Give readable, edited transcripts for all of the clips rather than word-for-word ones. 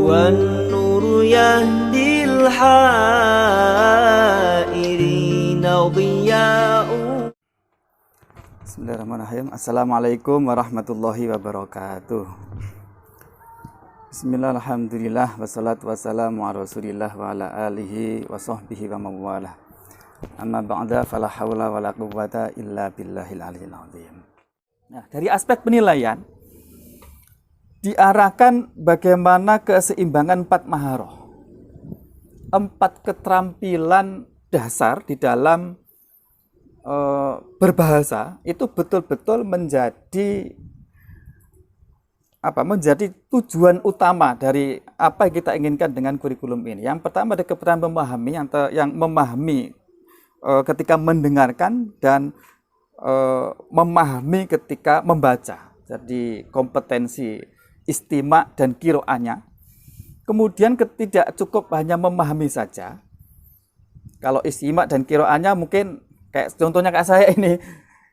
والنور يهدي الحائرين ضياء. Bismillahirrahmanirrahim. Assalamualaikum warahmatullahi wabarakatuh. Bismillah, alhamdulillah, wassalatu wassalamu ala rasulillah wa ala alihi wa sahbihi wa mawalah. Amma ba'da, fala hawla wa la quwwata illa billahil aliyil azim. Nah, dari aspek penilaian diarahkan bagaimana keseimbangan 4 maharoh, 4 keterampilan dasar di dalam berbahasa itu betul-betul menjadi tujuan utama dari apa yang kita inginkan dengan kurikulum ini. Yang pertama ada keterampilan memahami, yang memahami ketika mendengarkan dan memahami ketika membaca. Jadi kompetensi istima dan kiroahnya. Kemudian tidak cukup hanya memahami saja. Kalau istima dan kiroahnya mungkin contohnya kayak saya ini,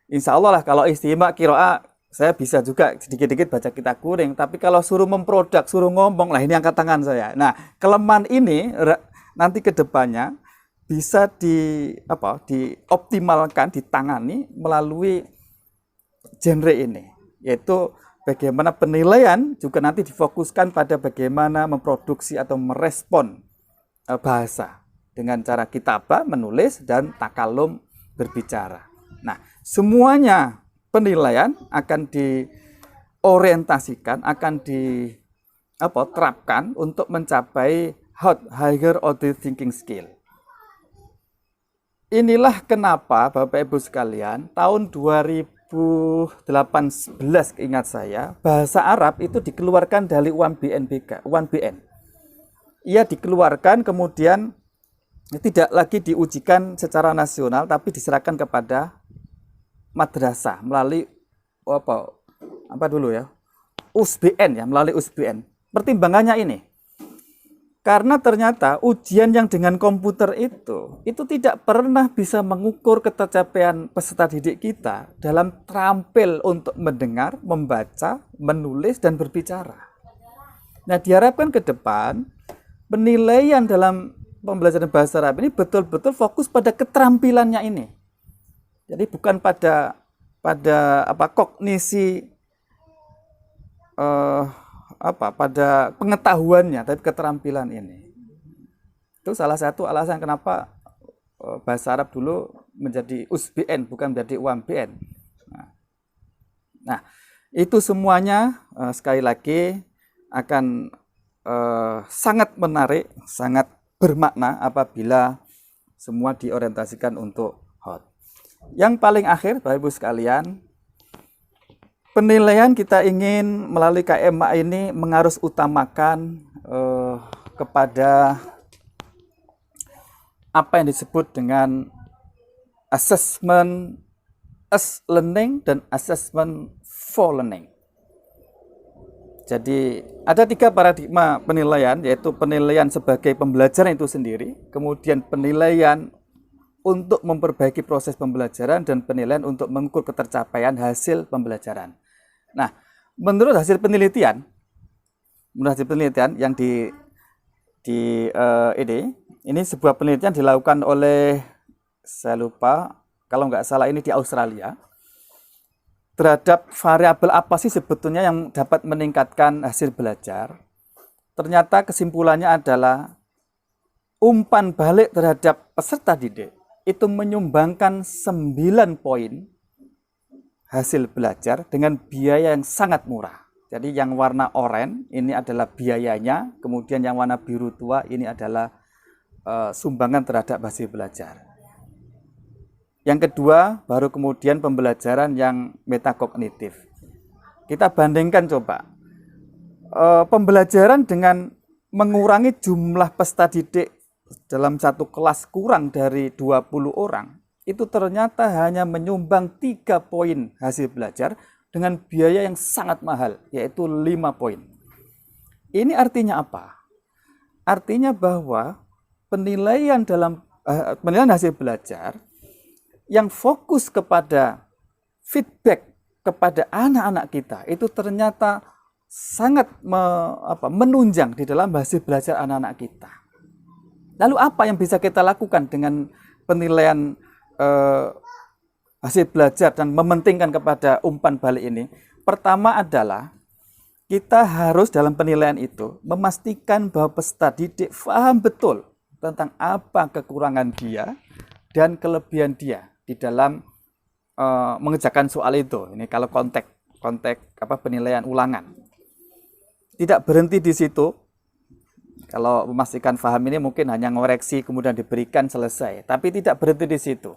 insya Allah lah kalau istima kiroah saya bisa juga sedikit-sedikit baca kitab kuring. Tapi kalau suruh memproduk, suruh ngomong, lah ini angkat tangan saya. Nah, kelemahan ini nanti ke depannya bisa dioptimalkan, ditangani melalui genre ini, yaitu bagaimana penilaian juga nanti difokuskan pada bagaimana memproduksi atau merespon bahasa dengan cara kitabah, menulis, dan takalum, berbicara. Nah, semuanya penilaian akan diorientasikan, akan diterapkan untuk mencapai higher order thinking skill. Inilah kenapa Bapak Ibu sekalian, tahun 2018 ingat saya, bahasa Arab itu dikeluarkan dari UMBN. Ia dikeluarkan kemudian tidak lagi diujikan secara nasional, tapi diserahkan kepada madrasah melalui melalui USBN. Pertimbangannya ini, karena ternyata ujian yang dengan komputer itu tidak pernah bisa mengukur ketercapaian peserta didik kita dalam terampil untuk mendengar, membaca, menulis, dan berbicara. Nah, diharapkan ke depan penilaian dalam pembelajaran bahasa Arab ini betul-betul fokus pada keterampilannya ini. Jadi bukan pada kognisi pada pengetahuannya, tapi keterampilan ini. Itu salah satu alasan kenapa bahasa Arab dulu menjadi USBN, bukan menjadi UMBN. Nah, itu semuanya sekali lagi akan sangat menarik, sangat bermakna apabila semua diorientasikan untuk hot. Yang paling akhir, Bapak Ibu sekalian, penilaian kita ingin melalui KMA ini mengarus utamakan kepada apa yang disebut dengan assessment as learning dan assessment for learning. Jadi ada 3 paradigma penilaian, yaitu penilaian sebagai pembelajaran itu sendiri, kemudian penilaian untuk memperbaiki proses pembelajaran, dan penilaian untuk mengukur ketercapaian hasil pembelajaran. Nah, menurut hasil penelitian yang ini sebuah penelitian dilakukan oleh, saya lupa, kalau nggak salah ini di Australia, terhadap variabel apa sih sebetulnya yang dapat meningkatkan hasil belajar. Ternyata kesimpulannya adalah umpan balik terhadap peserta didik itu menyumbangkan 9 poin hasil belajar dengan biaya yang sangat murah. Jadi yang warna oranye ini adalah biayanya, kemudian yang warna biru tua ini adalah sumbangan terhadap hasil belajar. Yang kedua, baru kemudian pembelajaran yang metakognitif. Kita bandingkan coba. Pembelajaran dengan mengurangi jumlah peserta didik dalam satu kelas kurang dari 20 orang, itu ternyata hanya menyumbang 3 poin hasil belajar dengan biaya yang sangat mahal, yaitu 5 poin. Ini artinya apa? Artinya bahwa penilaian hasil belajar yang fokus kepada feedback kepada anak-anak kita itu ternyata sangat menunjang di dalam hasil belajar anak-anak kita. Lalu apa yang bisa kita lakukan dengan penilaian hasil belajar dan mementingkan kepada umpan balik ini? Pertama adalah kita harus dalam penilaian itu memastikan bahwa peserta didik paham betul tentang apa kekurangan dia dan kelebihan dia di dalam mengerjakan soal itu. Ini kalau konteks penilaian ulangan. Tidak berhenti di situ. Kalau memastikan paham ini mungkin hanya ngoreksi kemudian diberikan selesai. Tapi tidak berhenti di situ.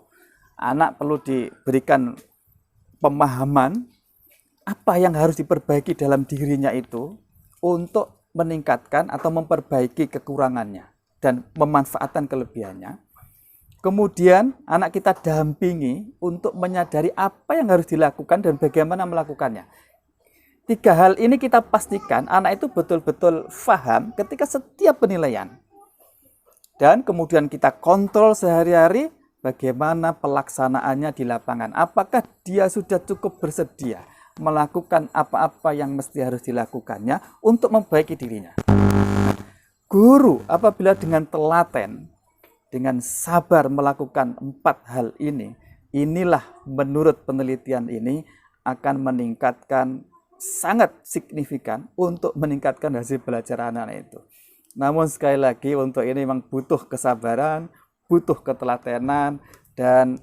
Anak perlu diberikan pemahaman apa yang harus diperbaiki dalam dirinya itu untuk meningkatkan atau memperbaiki kekurangannya dan memanfaatkan kelebihannya. Kemudian anak kita dampingi untuk menyadari apa yang harus dilakukan dan bagaimana melakukannya. 3 hal ini kita pastikan anak itu betul-betul paham ketika setiap penilaian. Dan kemudian kita kontrol sehari-hari bagaimana pelaksanaannya di lapangan. Apakah dia sudah cukup bersedia melakukan apa-apa yang mesti harus dilakukannya untuk memperbaiki dirinya. Guru apabila dengan telaten, dengan sabar melakukan 4 hal ini, inilah menurut penelitian ini akan meningkatkan sangat signifikan untuk meningkatkan hasil belajar anak-anak itu. Namun sekali lagi untuk ini memang butuh kesabaran, butuh ketelatenan, dan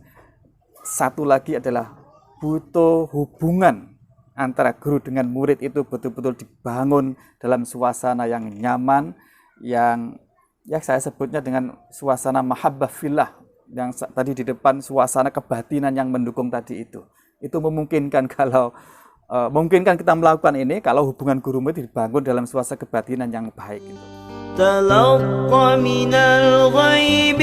satu lagi adalah butuh hubungan antara guru dengan murid itu betul-betul dibangun dalam suasana yang nyaman, yang saya sebutnya dengan suasana mahabbah fillah, yang tadi di depan suasana kebatinan yang mendukung tadi itu. Itu memungkinkan memungkinkan kita melakukan ini kalau hubungan guru murid dibangun dalam suasana kebatinan yang baik itu. تلقى من الغيب